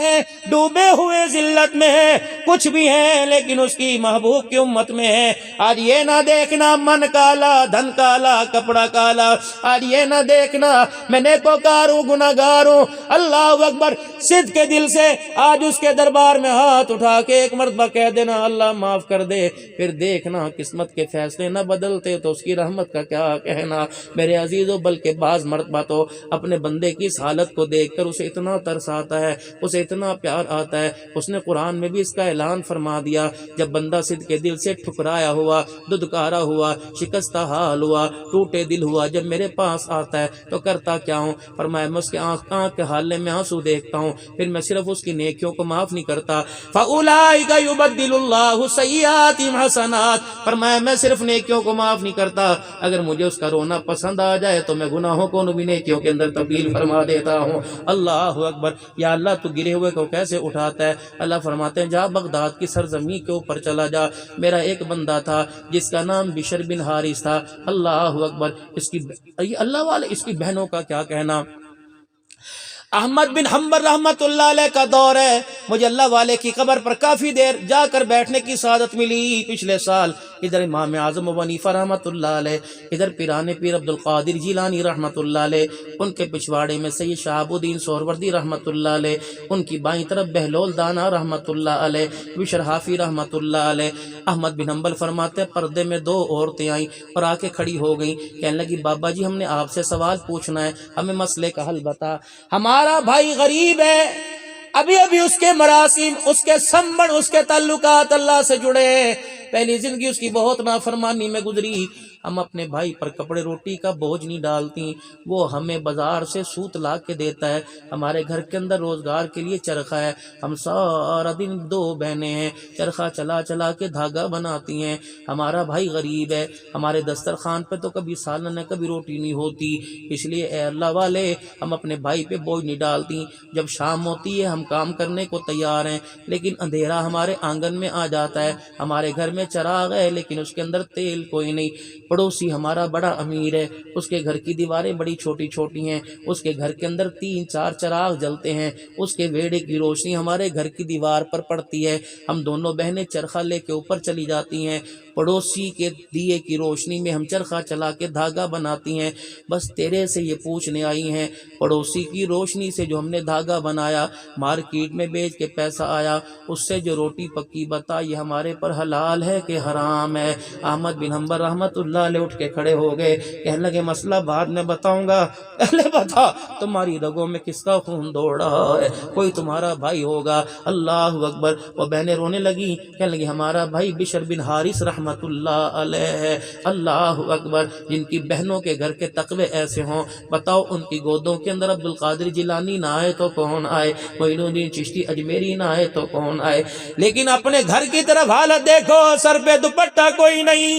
ہیں ڈوبے ہوئے ذلت میں ہیں، کچھ بھی ہیں لیکن اس کی محبوب کی امت میں ہیں۔ آج یہ نہ دیکھنا من کالا دھن کالا کپڑا کالا، آج یہ نہ دیکھنا میں نیکوکار ہوں گناہگار ہوں، اللہ اکبر، صدق کے دل سے آج اس کے دربار میں ہاتھ اٹھا کے ایک مرتبہ کہہ دینا اللہ معاف کر دے، پھر دیکھنا قسمت کے فیصلے نہ بدلتے تو اس کی رحمت کا کیا کہنا۔ میرے عزیزو، بلکہ بعض مرتبہ تو اپنے بندے کی اس حالت کو دیکھ کر اسے اتنا ترس آتا ہے، اسے اتنا پیار آتا ہے، اس نے قرآن میں بھی اس کا اعلان فرما دیا، جب بندہ صدق کے دل سے ٹھکرایا ہوا، ددکارا ہوا، شکستہ حال ہوا، ٹوٹے دل ہوا، جب میرے پاس آتا ہے تو کرتا کیا ہوں؟ فرمایا میں اس کے آنکھ کے حالے میں آنسو دیکھتا ہوں، پھر میں صرف اس کی نیکیوں کو معاف نہیں کرتا، فَأُولَٰئِكَ يُبَدِّلُ اللَّهُ سَيِّئَاتِهِمْ حَسَنَاتٍ، فرمایا میں صرف نیکیوں کو معاف نہیں کرتا، اگر مجھے اس کا رونا پسند آ جائے تو میں گناہوں کو بھی نیکیوں کے اندر تبدیل فرما دیتا ہوں۔ اللہ اکبر، یا اللہ تو گرے ہوئے کو کیسے اٹھاتا ہے؟ اللہ فرماتے ہیں جا بغداد کی سرزمین کے اوپر چلا جا، میرا ایک بندہ تھا جس کا نام بشر بن حارث تھا، اللہ اکبر، اس کی اللہ والے اس کی بہنوں کا کیا کہنا۔ احمد بن حنبل رحمت اللہ علیہ کا دور ہے، مجھے اللہ والے کی قبر پر کافی دیر جا کر بیٹھنے کی سعادت ملی پچھلے سال، ادھر امام اعظم ابو حنیفہ رحمت اللہ علیہ، ادھر پیران پیر عبد القادر جیلانی رحمت اللہ علیہ، ان کے پچھواڑے میں سید شہاب الدین سہروردی رحمت اللہ علیہ، ان کی بائیں طرف بہلول دانا رحمت اللہ علیہ، بشر حافی رحمت اللہ علیہ۔ احمد بن حنبل فرماتے ہیں پردے میں دو عورتیں آئیں اور آ کے کھڑی ہو گئیں، کہنے لگی بابا جی ہم نے آپ سے سوال پوچھنا ہے، ہمیں مسئلے کا حل بتا، ہمارا بھائی غریب ہے، ابھی ابھی اس کے مراسم، اس کے سنبڑ، اس کے تعلقات اللہ سے جڑے ہیں، پہلی زندگی اس کی بہت نافرمانی میں گزری، ہم اپنے بھائی پر کپڑے روٹی کا بوجھ نہیں ڈالتی، وہ ہمیں بازار سے سوت لا کے دیتا ہے، ہمارے گھر کے اندر روزگار کے لیے چرخہ ہے، ہم سارا دن دو بہنیں ہیں چرخہ چلا چلا کے دھاگا بناتی ہیں، ہمارا بھائی غریب ہے، ہمارے دسترخوان پہ تو کبھی سالن ہے کبھی روٹی نہیں ہوتی، اس لیے اے اللہ والے ہم اپنے بھائی پہ بوجھ نہیں ڈالتی، جب شام ہوتی ہے ہم کام کرنے کو تیار ہیں لیکن اندھیرا ہمارے آنگن میں آ جاتا ہے، ہمارے گھر میں چراغ ہے لیکن اس کے اندر تیل کوئی نہیں، پڑوسی ہمارا بڑا امیر ہے، اس کے گھر کی دیواریں بڑی چھوٹی چھوٹی ہیں، اس کے گھر کے اندر 3-4 چراغ جلتے ہیں، اس کے ویڑے کی روشنی ہمارے گھر کی دیوار پر پڑتی ہے، ہم دونوں بہنیں چرخہ لے کے اوپر چلی جاتی ہیں، پڑوسی کے دیے کی روشنی میں ہم چرخہ چلا کے دھاگا بناتی ہیں، بس تیرے سے یہ پوچھنے آئی ہیں پڑوسی کی روشنی سے جو ہم نے دھاگا بنایا مارکیٹ میں بیچ کے پیسہ آیا، اس سے جو روٹی پکی بتا یہ ہمارے پر حلال ہے کہ حرام ہے؟ احمد بن حنبل رحمت اللہ علیہ اٹھ کے کھڑے ہو گئے، کہنے لگے مسئلہ بعد میں بتاؤں گا، پہلے بتا تمہاری رگوں میں کس کا خون دوڑ رہا ہے؟ کوئی تمہارا بھائی ہوگا، اللہ اکبر۔ وہ بہنیں رونے لگی، کہنے لگی ہمارا بھائی بشر بن حارث رحمت اللہ علیہ، اللہ اکبر، جن کی بہنوں کے گھر کے تقوی ایسے ہوں، بتاؤ ان کی گودوں کے اندر عبد القادر جیلانی نہ آئے تو کون آئے، معین الدین چشتی اجمیری نہ آئے تو کون آئے، لیکن اپنے گھر کی طرف حالت دیکھو، سر پہ دوپٹہ کوئی نہیں،